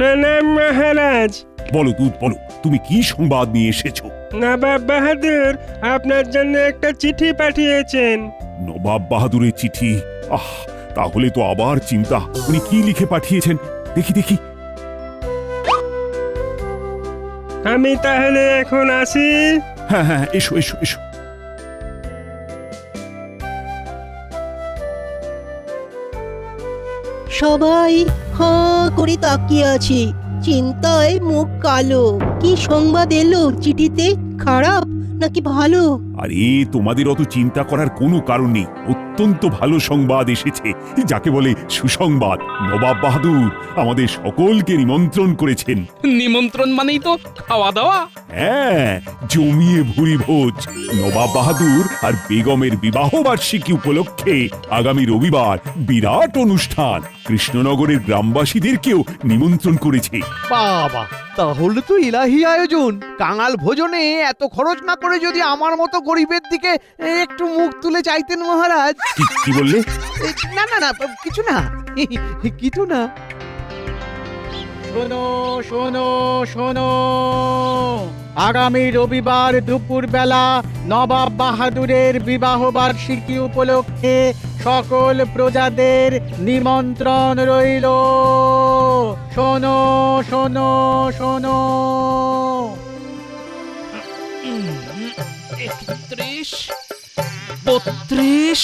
প্রণাম মহারাজ। বলো দুধ বলো, তুমি কি সংবাদ নিয়ে এসেছো? নবাব বাহাদুর আপনার জন্য একটা চিঠি পাঠিয়েছেন। নবাব বাহাদুরের চিঠি? তাহলে তো আবার চিন্তা। উনি কি লিখে পাঠিয়েছেন? দেখি দেখি। আমি তাহলে এখন আসি। হ্যাঁ হ্যাঁ, এসো এসো এসো। সবাই হাঁ করে তাকিয়ে আছে, চিন্তায় মুখ কালো। কি সংবাদ এলো চিঠিতে? খারাপ নাকি ভালো? আরে তোমাদের অত চিন্তা করার কোনো কারণ নেই। অত্যন্ত ভালো সংবাদ এসেছে, যাকে বলে সুসংবাদ। নবাব বাহাদুর আমাদের সকলকে নিমন্ত্রণ করেছেন। নিমন্ত্রণ মানেই তো খাওয়া দাওয়া। হ্যাঁ, জমিয়ে ভুরি ভোজ। নবাব বাহাদুর আর বেগমের বিবাহ বার্ষিকী উপলক্ষে আগামী রবিবার বিরাট অনুষ্ঠান। কৃষ্ণনগরের গ্রামবাসীদেরকেও নিমন্ত্রণ করেছে। বাবা, তাহলে তো ইলাহি আয়োজন। কাঙাল ভোজনে এত খরচ না করে যদি আমার মতো গরিবের দিকে একটু মুখ তুলে চাইতেন মহারাজ। কি বললে? না না না, কিছু না কিছু না। শোনো শোনো শোনো, আগামী রবিবার দুপুর বেলা নবাব বাহাদুরের বিবাহ বার্ষিকী উপলক্ষে সকল প্রজাদের নিমন্ত্রণ রইল। শোনো শোনো শোনো। 31, 32,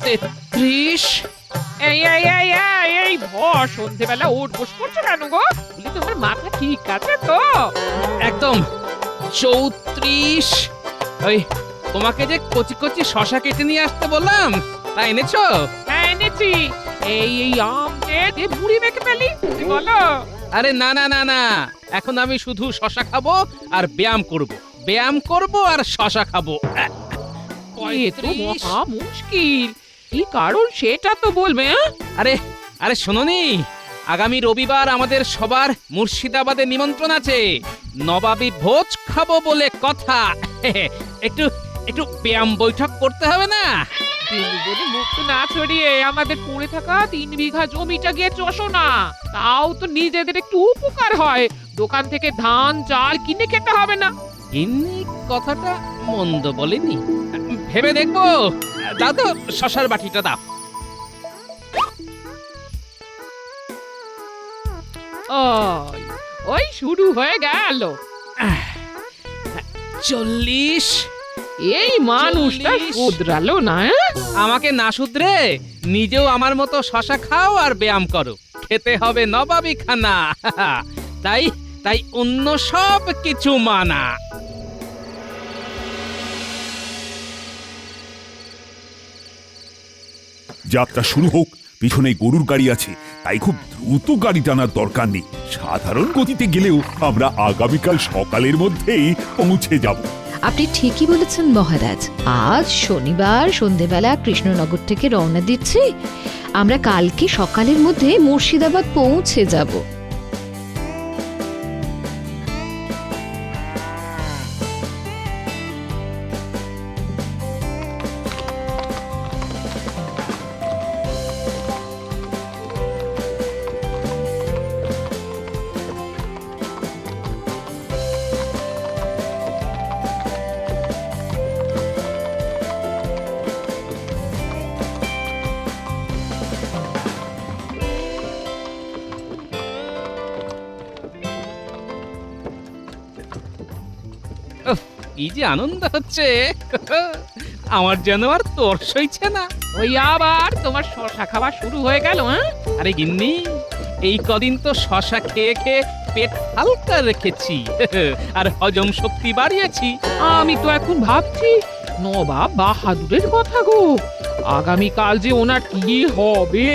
33। এই ভর সন্ধেবেলা ওঠ বস করছো কেন গো? বলি তোমার মাথা ঠিক আছে তো? একদম 34। ওই তোমাকে যে কচি কচি শশা কেটে নিয়ে আসতে বললাম, তা এনেছো? হ্যাঁ এনেছি। এই আম যে মুড়ি মেখে ফেলি বলো। আরে না না না না, এখন আমি শুধু শশা খাবো আর ব্যায়াম করব। ব্যায়াম করব আর শশা খাবো। এ তো মহা মুশকিল। কি কারণ সেটা তো বলবে। আরে আরে শোনোনি, আগামী রবিবার আমাদের সবার মুর্শিদাবাদে নিমন্ত্রণ আছে। নবাবী ভোজ খাবো বলে কথা। একটু একটু ব্যায়াম বৈঠক করতে হবে না? যদি মুক্ত না ছড়িয়ে আমাদের পড়ে থাকা 3 বিঘা জমিটা গিয়ে চষো না। তাও তো নিজেদের একটু উপকার হয়। দোকান থেকে ধান চাল কিনে খেতে হবে না। এমনি কথাটা মন্দ বলেনি, ভেবে দেখবো। দাও তো শশার বাটিটা দাও। ওই শুরু হয়ে গেল। 40। এই মানুষটা 40 শুধরালো না। আমাকে না শুধরে নিজেও আমার মতো শশা খাও আর ব্যায়াম করো। খেতে হবে নবাবী খানা। তাই তাই অন্য সব কিছু মানা। যাত্রা শুরু হোক। পিছনে গরুর গাড়ি আছে, তাই খুব দ্রুত গাড়ি টানার দরকার নেই। সাধারণ গতিতে গেলেও আমরা আগামীকাল সকালের মধ্যেই পৌঁছে যাব। আপনি ঠিকই বলেছেন মহারাজ। আজ শনিবার সন্ধেবেলা কৃষ্ণনগর থেকে রওনা দিচ্ছি। আমরা কালকে সকালের মধ্যে মুর্শিদাবাদ পৌঁছে যাব। কি যে আনন্দ হচ্ছে, আমার যেন আর তোর সইছে না। ওই আবার তোমার শশা খাওয়া শুরু হয়ে গেল। আরে গিন্নি, এই কদিন তো শশা খেয়ে খেয়ে পেট হালকা রেখেছি আর হজম শক্তি বাড়িয়েছি। আমি তো এখন ভাবছি নবাব বাহাদুরের কথা গো। আগামীকাল যে ওনার কি হবে।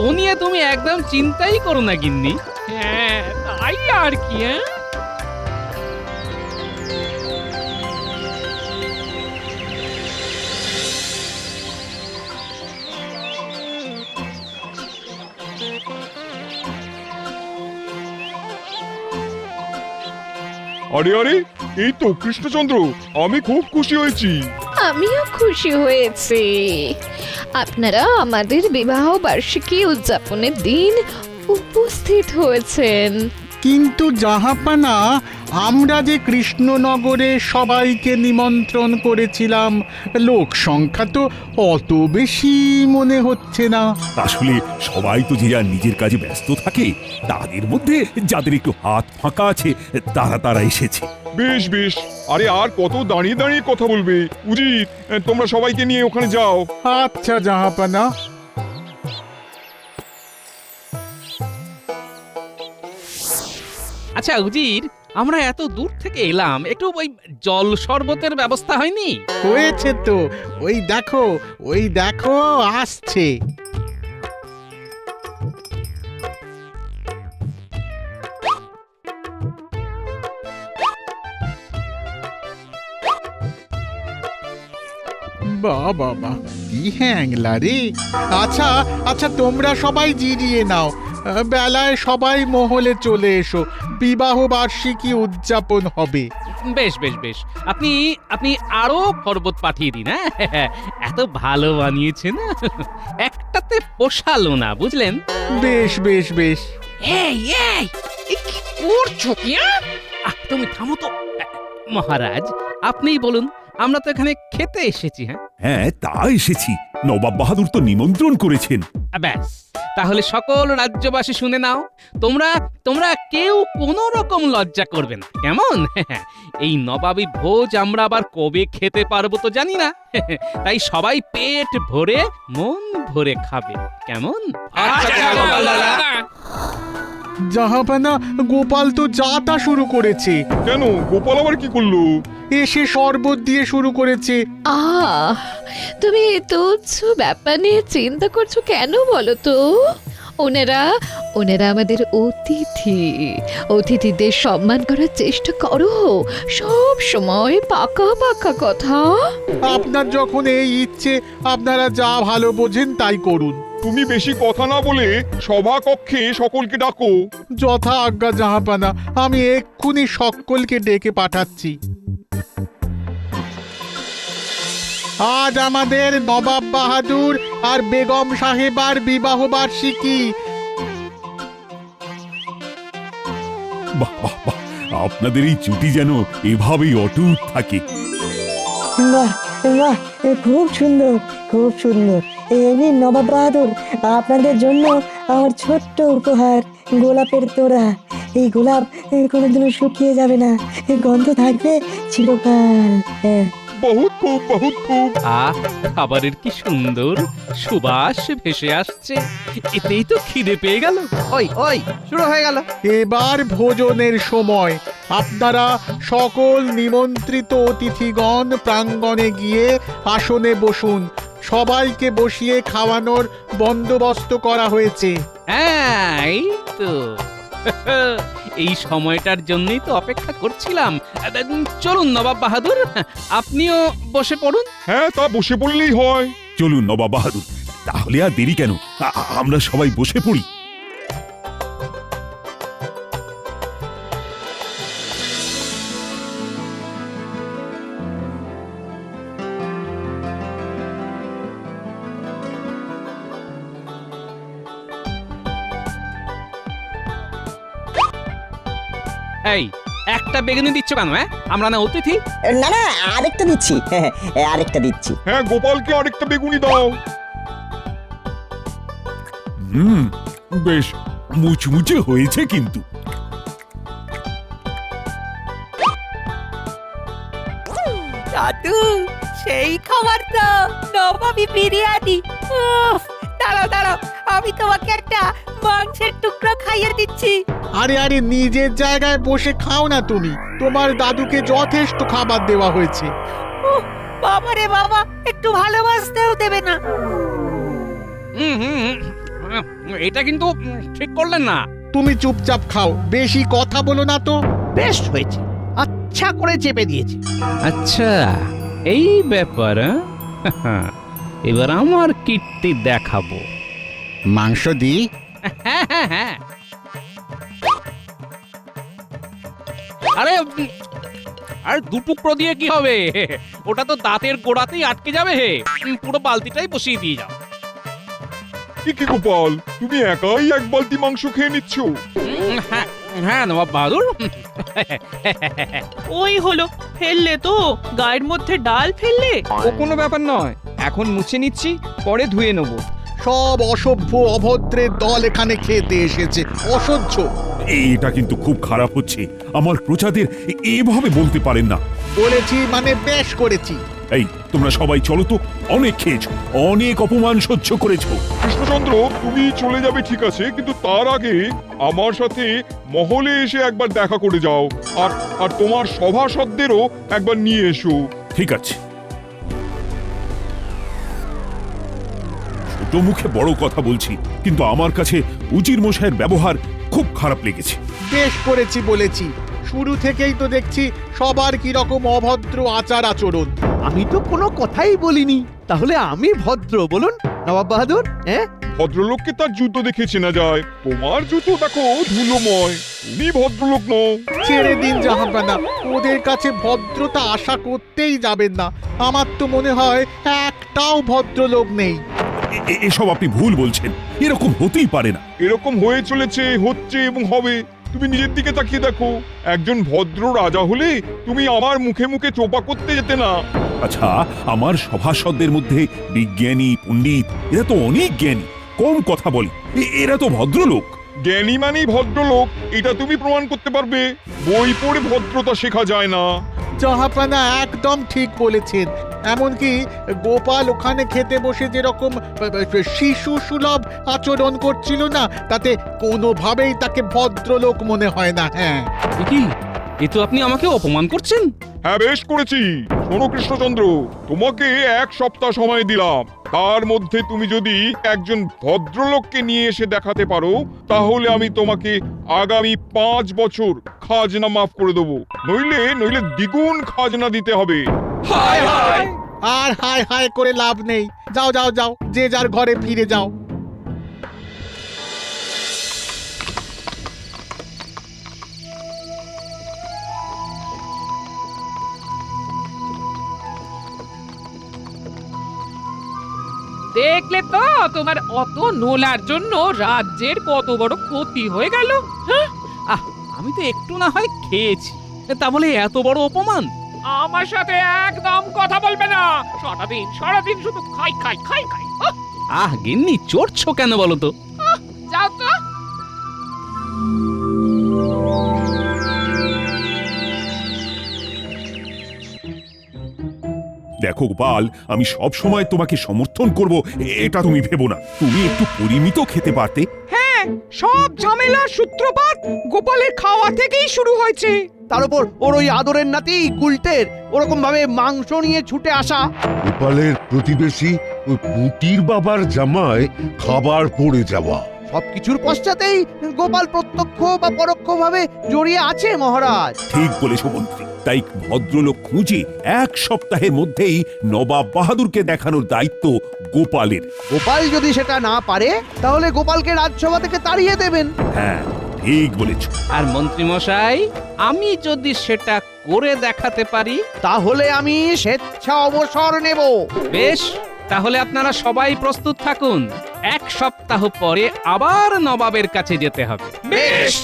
ও নিয়ে তুমি একদম চিন্তাই করো না গিন্নি। হ্যাঁ তাই আর কি। আরে আরে, এই তো কৃষ্ণচন্দ্র, আমি খুব খুশি হয়েছি। আমিও খুশি হয়েছি। আপনারা আমাদের বিবাহ বার্ষিকী উদযাপনের দিন উপস্থিত হয়েছেন। কিন্তু জাহাপানা, আমরা যে কৃষ্ণনগরে সবাইকে নিমন্ত্রণ করেছিলাম, লোক সংখ্যা তো অত বেশি মনে হচ্ছে না। আসলে সবাই তো যে যার নিজের কাজে ব্যস্ত থাকে, তাদের মধ্যে যাদের একটু হাত ফাঁকা আছে তারা এসেছে। বেশ বেশ, আরে আর কত দাঁড়িয়ে দাঁড়িয়ে কথা বলবে? উচিত তোমরা সবাইকে নিয়ে ওখানে যাও। আচ্ছা জাহাপানা। আচ্ছা উজির, আমরা এত দূর থেকে এলাম, একটু ওই জল শরবতের ব্যবস্থা হয়নি? হয়েছে তো, ওই দেখো আসছে। বাবা কি হ্যাংলা রে। আচ্ছা আচ্ছা, তোমরা সবাই জিরিয়ে নাও, বেলায় সবাই মহলে চলে এসো, বিবাহ বার্ষিকী উদযাপন হবে। বেশ বেশ বেশ, আপনি আপনি আরো শরবত পাঠিয়ে দিন। হ্যাঁ, এত ভালো বানিয়েছেন, একটাতে পোষালো না, বুঝলেন? বেশ বেশ বেশ। এই এই এ কি করছো কি? তুমি থামো তো। মহারাজ, আপনিই বলুন, আমরা তো এখানে খেতে এসেছি। হ্যাঁ, তা এসেছি। নবাব বাহাদুর তো নিমন্ত্রণ করেছেন। ব্যাস, তাহলে সকল রাজ্যবাসী শুনে নাও, তোমরা তোমরা কেউ কোনো রকম লজ্জা করবে না, কেমন? এই নবাবী ভোজ আমরা আবার কবে খেতে পারবো তো জানি না, তাই সবাই পেট ভরে মন ভরে খাবে, কেমন? জাহাপানা, গোপাল তো যা তা শুরু করেছে। কেন, গোপাল আবার কি করলো? এসে শরবত দিয়ে শুরু করেছে। তুমি তুচ্ছ ব্যাপার নিয়ে চিন্তা করছো কেন বলো তো? ওনারা আমাদের অতিথিদের সম্মান করার চেষ্টা করো, সব সময় পাকা পাকা কথা। আপনার যখন এই ইচ্ছে, আপনারা যা ভালো বোঝেন তাই করুন। তুমি বেশি কথা না বলে সভা কক্ষে সকলকে ডাকো। যথা আজ্ঞা জাহাপানা, আমি এক্ষুনি সকলকে ডেকে পাঠাচ্ছি। আজ আমাদের নবাব বাহাদুর আর বেগম সাহেবার বিবাহ বার্ষিকী। বাহ বাহ বাহ, আপনাদের এই জুটি যেন এভাবেই অটুট থাকে। বাহ বাহ, খুব সুন্দর, খুব সুন্দর। এই নিন নবাব বাহাদুর, আপনাদের জন্য আমার ছোট্ট উপহার, গোলাপের তোড়া। এই গোলাপ কোনোদিনও শুকিয়ে যাবে না, গন্ধ থাকবে চিরকাল। হ্যাঁ, বহুত খুব, বহুত খুব। খাবারের কি সুন্দর সুবাস ভেসে আসছে, এতেই তো খিদে পেয়ে গেল। ওই শুরু হয়ে গেল। এবার ভোজনের সময়। আপনারা সকল নিমন্ত্রিত অতিথিগণ প্রাঙ্গণে গিয়ে আসনে বসুন। সবাইকে বসিয়ে খাওয়ানোর বন্দোবস্ত করা হয়েছে। হ্যাঁ, এই তো এই সময়টার জন্যই তো অপেক্ষা করছিলাম। চলুন নবাব বাহাদুর, আপনিও বসে পড়ুন। হ্যাঁ, তা বসে পড়লেই হয়। চলুন নবাব বাহাদুর, তাহলে আর দেরি কেন, আমরা সবাই বসে পড়ি। এই একটা বেগুনি দিচ্ছ কেন? আমরা না অতিথি? না না, আরেকটা দিচ্ছি, আরেকটা দিচ্ছি। হ্যাঁ, গোপালকে আরেকটা বেগুনি দাও। বেশ মুচমুচে হয়েছে কিন্তু। দাদু, সেই খাবার তো, নবাবী বিরিয়ানি। দাঁড়াও, আমি তোমাকে একটা মাংসের টুকরো খাইয়ে দিচ্ছি। আরে নিজের জায়গায় বসে খাও না তুমি, তোমার দাদুকে যথেষ্ট খাবার দেওয়া হয়েছে। বাবারে বাবা, একটু ভালোবাসতেও দেবে না? এটা কিন্তু ঠিক করলেন না। তুমি চুপচাপ খাও, বেশি কথা বলো না তো। বেশ হয়েছে, আচ্ছা করে চেপে দিয়েছে। আচ্ছা, এই ব্যাপার। এবার আমার কীর্তি দেখাবো। মাংস দি। হ্যাঁ। আরে দু টুকরো দিয়ে কি হবে? ওটা তো দাঁতের গোড়াতেই আটকে যাবে। পুরো বালতিটাই বসিয়ে দিয়ে যাও। কি কি গোপাল, তুমি একাই এক বালতি মাংস খেয়ে নিচ্ছ? হ্যাঁ হ্যাঁ নবাব বাহাদুর। ওই হলো, ফেললে তো গায়ের মধ্যে ডাল ফেললে। ও কোনো ব্যাপার নয়, এখন মুছে নিচ্ছি, পরে ধুয়ে নেব। সব অসভ্য অভদ্রের দল এখানে খেতে এসেছে, অসহ্য। এটা কিন্তু খুব খারাপ হচ্ছে। আমার প্রজাদের এভাবে বলতে পারেন না। বলেছি মানে বেশ করেছি। এই তোমরা সবাই চলো তো, অনেক খেয়েছো, অনেক অপমান সহ্য করেছো। কৃষ্ণচন্দ্র, তুমি চলে যাবে ঠিক আছে, কিন্তু তার আগে আমার সাথে মহলে এসে একবার দেখা করে যাও, আর আর তোমার সভাসদেরও একবার নিয়ে এসো। ঠিক আছে। ছোট মুখে বড় কথা বলছি, কিন্তু আমার কাছে উজির মশাইয়ের ব্যবহার খুব খারাপ লেগেছে। বেশ করেছি বলেছি, শুরু থেকেই তো দেখছি সবার কি রকম অভদ্র আচার আচরণ। আমি তো কোনো কথাই বলিনি, তাহলে আমি ভদ্র বলুন নবাব বাহাদুর? হ্যাঁ, ভদ্রলোককে তার জুতো দেখে চেনা যায়, তোমার জুতো দেখো ধুলোময়, তুমি ভদ্রলোক নও। ছেড়ে দিন জাহাপানা, ওদের কাছে ভদ্রতা আশা করতেই যাবেন না। আমার তো মনে হয় একটাও ভদ্রলোক নেই। এসব আপনি ভুল বলছেন, এরকম হতেই পারে না। এরকম হয়ে চলেছে, হচ্ছে এবং হবে। তুমি নিজের দিকে তাকিয়ে দেখো, একজন ভদ্র রাজা হলে তুমি আমার মুখে মুখে চোপা করতে যেতে না। আচ্ছা, আমার সভাসদদের মধ্যে বিজ্ঞানী, পণ্ডিত, এরা তো অনেক জ্ঞানী, কম কথা বলে, এরা তো ভদ্রলোক। জ্ঞানী মানেই ভদ্রলোক, এটা তুমি প্রমাণ করতে পারবে? বই পড়ে ভদ্রতা শেখা যায় না। জাহাপানা একদম ঠিক বলেছেন। এমনকি গোপাল ওখানে খেতে বসে যেরকম শিশু সুলভ আচরণ করছিল না, তাতে কোনোভাবেই তাকে ভদ্রলোক মনে হয় না। হ্যাঁ, কি এ তো আপনি আমাকে অপমান করছেন। হ্যাঁ, বেশ করেছি। শোনো কৃষ্ণচন্দ্র, তোমাকে 1 সপ্তাহ সময় দিলাম, তার মধ্যে তুমি যদি একজন ভদ্রলোককে নিয়ে এসে দেখাতে পারো, তাহলে আমি তোমাকে আগামী 5 বছর খাজনা মাফ করে দেবো, নইলে দ্বিগুণ খাজনা দিতে হবে। আর হায় হায় করে লাভ নেই। যাও যাও যাও, যে যার ঘরে ফিরে যাও। দেখলে তো তোমার অত নোলার জন্য রাজ্যের কত বড় ক্ষতি হয়ে গেল। হ্যাঁ, আহ, আমি তো একটু না হয় খেয়েছি, তা বলে এত বড় অপমান? আমার সাথে একদম কথা বলবে না। সারাদিন শুধু খাই খাই খাই খাই। আহ গিন্নি, চড়ছো কেন বলো তো? যাও তো। দেখো গোপাল, আমি সব সময় তোমাকে সমর্থন করব এটা তুমি ভেবো না। তুমি একটু পরিমিত খেতে পারতে। হ্যাঁ, সব ঝামেলার সূত্রপাত গোপালের খাওয়া থেকেই শুরু হয়েছে। তার উপর ওর ওই আদরের নাতি গুলটের ওরকম ভাবে মাংস নিয়ে ছুটে আসা। গোপালের প্রতিবেশী ওই পুটির বাবার জামায় খাবার পড়ে যাওয়া, সবকিছুর পশ্চাতেই গোপাল প্রত্যক্ষ বা পরোক্ষ ভাবে জড়িয়ে আছে মহারাজ। ঠিক বলেছো মন্ত্রী। তাই ভদ্রলোক খুঁজে 1 সপ্তাহের মধ্যেই নবাব বাহাদুরকে দেখানোর দায়িত্ব গোপালের। গোপাল যদি সেটা না পারে, তাহলে গোপালকে রাজসভা থেকে তাড়িয়ে দেবেন। হ্যাঁ, ঠিক বলেছো। আর মন্ত্রী মশাই, আমি যদি সেটা করে দেখাতে পারি, তাহলে আমি স্বেচ্ছা অবসর নেব। বেশ, তাহলে আপনারা সবাই প্রস্তুত থাকুন। 1 সপ্তাহ পরে আবার নবাবের কাছে যেতে হবে। বেশ।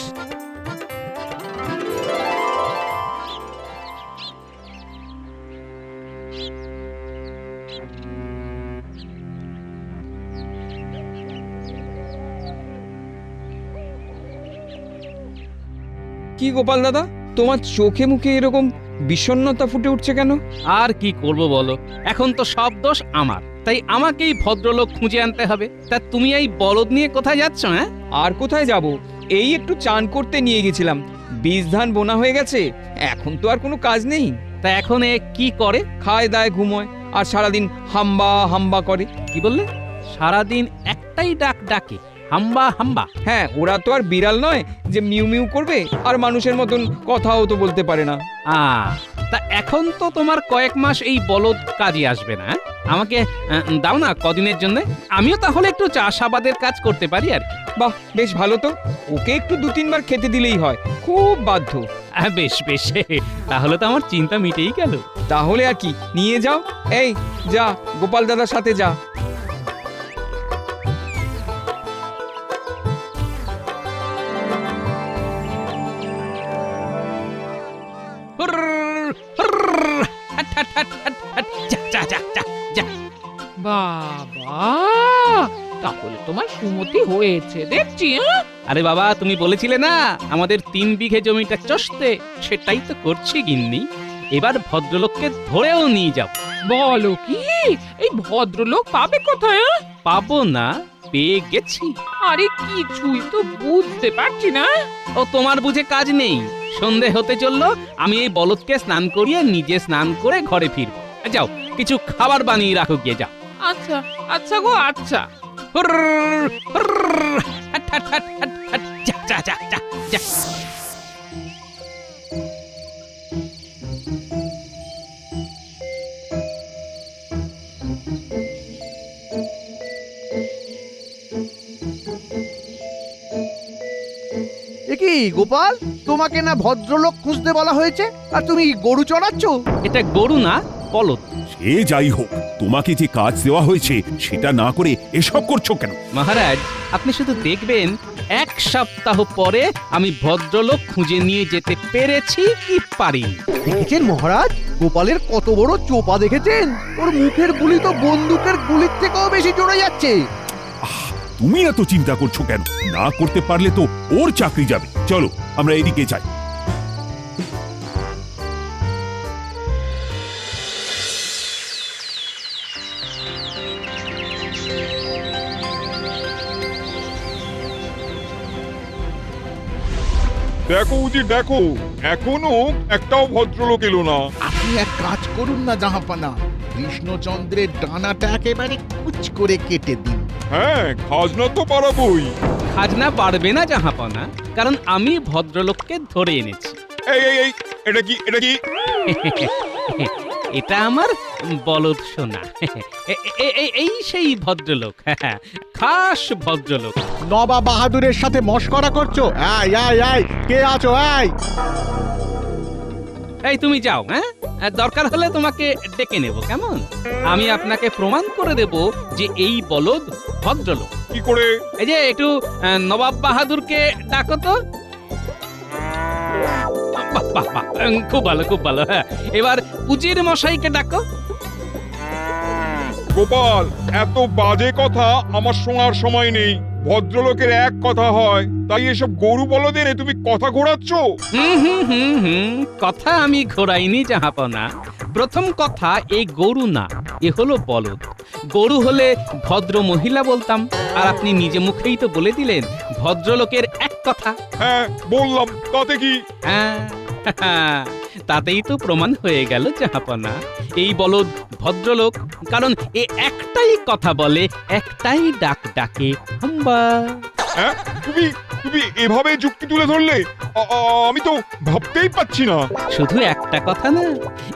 কি গোপাল দাদা, তোমার চোখে মুখে এরকম বিষণ্ণতা ফুটে উঠছে কেন? আর কি করব বলো, এখন তো সব দোষ আমার, তাই আমাকেই ভদ্রলোক খুঁজে আনতে হবে। তা তুমি এই বলদ নিয়ে কোথায় যাচ্ছ? হ্যাঁ, আর কোথায় যাব, এই একটু চান করতে নিয়ে গেছিলাম। বীজ ধান বোনা হয়ে গেছে, এখন তো আর কোনো কাজ নেই। তা এখন এ কি করে? খায় দায় ঘুমোয়, আর সারাদিন হাম্বা হাম্বা করে। কি বললে? সারাদিন একটাই ডাক ডাকে, হাম্বা হাম্বা? হ্যাঁ, ওরা তো আর বিড়াল নয় যে মিউ মিউ করবে, আর মানুষের মতন কথাও তো বলতে পারে না। তা এখন তো তোমার কয়েক মাস এই বলদ কাজে আসবে না। আমাকে দাও না কদিনের জন্য, আমিও তাহলে একটু চাষাবাদের কাজ করতে পারি আর কি। বাহ, বেশ ভালো তো। ওকে একটু 2-3 বার খেতে দিলেই হয়, খুব বাধ্য। বেশ বেশ, তাহলে তো আমার চিন্তা মিটেই গেল। তাহলে আর কি, নিয়ে যাও। এই যা, গোপাল দাদার সাথে যা। হুরর, হুরর, হাট, হাট, হাট, হাট, হাট, যা, যা, যা, যা, যা। বাবা, তাহলে তোমার সুমতি হয়েছে দেখছি। আরে বাবা, তুমি বলেছিলে না আমাদের 3 বিঘে জমিটা চষতে, সেটাই তো করছি গিন্নি। এবার ভদ্রলোককে ধরেও নিয়ে যাব। বলো কি, এই ভদ্রলোক পাবে কোথায়? পাবো না, পেয়ে গেছি। আরে কিছুই তো বুঝতে পারছি না। ও তোমার বুঝে কাজ নেই। সন্ধে হতে চললো, আমি এই বলদকে স্নান করিয়ে নিজে স্নান করে ঘরে ফিরবো। যাও, কিছু খাবার বানিয়ে রাখো গিয়ে, যাও। আচ্ছা আচ্ছা গো, আচ্ছা। হুরর, হুরর, হাট, হাট, হাট, হাট, হাট, যা, যা, যা, যা, যা। এ কি গোপাল, তোমাকে না ভদ্রলোক খুঁজতে বলা হয়েছে, আর তুমি গরু চড়াচ্ছ? এটা গরু না, বলদ। সে যাই হোক, তোমাকে যে কাজ দেওয়া হয়েছে সেটা না করে এসব করছো কেন? মহারাজ, আপনি শুধু দেখবেন 1 সপ্তাহ পরে আমি ভদ্রলোক খুঁজে নিয়ে যেতে পেরেছি কি পারিনি। দেখেছেন মহারাজ, গোপালের কত বড় চোপা দেখেছেন? ওর মুখের গুলি তো বন্দুকের গুলির থেকেও বেশি জোরে যাচ্ছে। তুমি এত চিন্তা করছো কেন? না করতে পারলে তো ওর চাকরি যাবে। চলো আমরা এদিকে যাই। দেখো উজির, দেখো এখনো একটাও ভদ্রলোক এলো না। আপনি এক কাজ করুন না জাহাপানা, কৃষ্ণচন্দ্রের ডানাটা একেবারে কুচ করে কেটে দিন। হ্যাঁ, খাজনা তো পারাবই। খাজনা পারবে না জাহাপনা, কারণ আমি ভদ্রলোককে ধরে এনেছি। এই এই এই, এটা কি, এটা কি? এটা আমার বলদ সোনা। এই সেই ভদ্রলোক, খাস ভদ্রলোক। নবাব বাহাদুরের সাথে মশকরা করছো? আয় আয় আয়, কে আছো? আয়। এই তুমি যাও, হ্যাঁ, দরকার হলে তোমাকে ডেকে নেব, কেমন? আমি আপনাকে প্রমাণ করে দেব যে এই বলদ ভদ্রলোক। কি করে? এই যে একটু নবাব বাহাদুরকে ডাকো তো। বাহ, বাহ, বাহ, খুব ভালো, খুব ভালো। হ্যাঁ, এবার উজির মশাইকে ডাকো। গোপাল, এত বাজে কথা আমার শোনার সময় নেই। ভদ্রলোকের এক কথা হয়, তাই এসব গরু বলদের তুমি কথা ঘোরাচ্ছ। কথা আমি ঘোরাইনি জাহাপনা। প্রথম কথা, এই গরু না, এ হলো বলদ। গরু হলে ভদ্র মহিলা বলতাম, আর আপনি নিজে মুখেই তো বলে দিলেন ভদ্রলোকের এক কথা। হ্যাঁ বললাম, তাতে কি? হ্যাঁ, তাতেই তো প্রমাণ হয়ে গেল জাহাপনা, এই বলদ ভদ্রলোক, কারণ এ একটাই কথা বলে, একটাই ডাক ডাকে, হাম্বা। হ্যাঁ, তুমি তুমি এভাবে যুক্তি তুলে ধরলে আমি তো ভাবতেই পাচ্ছি না। শুধু একটা কথা না,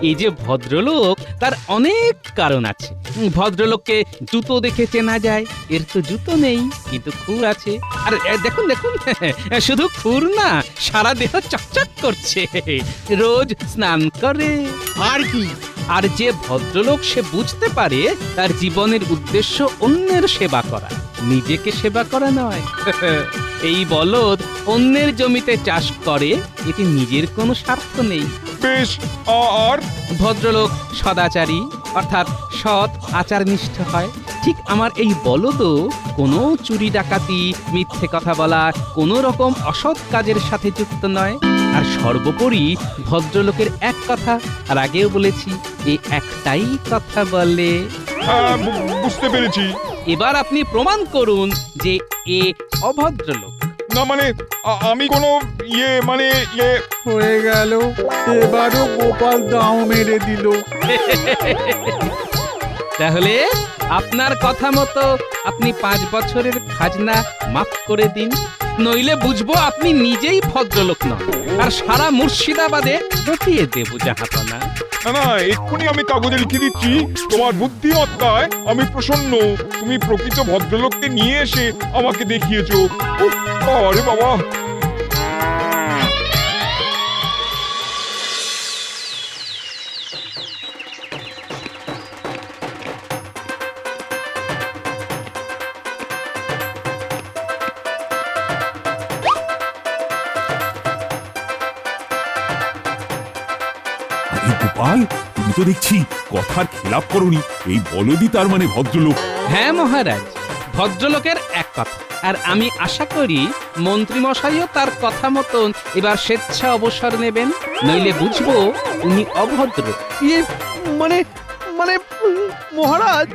এই যে ভদ্রলোক, তার অনেক কারণ আছে। ভদ্রলোককে জুতো দেখে চেনা যায়, এর তো জুতো নেই কিন্তু খুর আছে। আর দেখুন দেখুন, শুধু খুর না, সারা দেহ চকচক করছে, রোজ স্নান করে। আর কি? আর যে ভদ্রলোক, সে বুঝতে পারে তার জীবনের উদ্দেশ্য অন্যের সেবা করা, নিজেকে সেবা করা নয়। এই বলদ অন্যের জমিতে চাষ করে, এতে নিজের কোনো স্বার্থ নেই। বেশ, আর ভদ্রলোক সদাচারী, অর্থাৎ সৎ আচারনিষ্ঠ হয়। ঠিক আমার এই বলদও কোনো চুরি ডাকাতি, মিথ্যে কথা বলা, কোনো রকম অসৎ কাজের সাথে যুক্ত নয়। আর সর্বোপরি ভদ্রলোকের এক কথা, আর আগেও বলেছি, এই একটাই কথা বলে। বুঝতে পেরেছি। এবার আপনি প্রমাণ করুন যে এ অভদ্রলোক। না মানে, আমি কোনো মানে হয়ে গেল, এবারও গোপাল দাও মেরে দিল। তাহলে আপনার কথা মতো আপনি 5 বছরের খাজনা মাফ করে দিন, নইলে বুঝবো আপনি নিজেই ভদ্রলোক নন, আর সারা মুর্শিদাবাদে রটিয়ে দেব জাহাপনা। না না, এক্ষুনি আমি কাগজে লিখে দিচ্ছি, তোমার বুদ্ধিমত্তায় আমি প্রসন্ন। তুমি প্রকৃত ভদ্রলোককে নিয়ে এসে আমাকে দেখিয়েছো। আরে বাবা। আরে গোপাল, তুমি তো দেখছি কথার খেলাপ করনি। এই বলদি তার মানে ভদ্রলোক। হ্যাঁ মহারাজ, ভদ্রলোকের এক কথা। আর আমি আশা করি মন্ত্রীমশাইও তার কথা মতন এবার স্বেচ্ছা অবসর নেবেন, নইলে বুঝবো উনি অভদ্র। ইয়ে মানে মানে মহারাজ,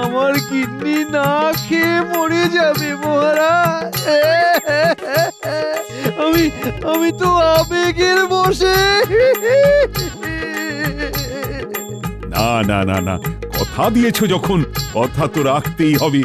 আমার কিডনি না খেয়ে মরে যাবে মহারাজ। আমি তো আবেগের বসে। না না না না, কথা দিয়েছো যখন কথা তো রাখতেই হবে।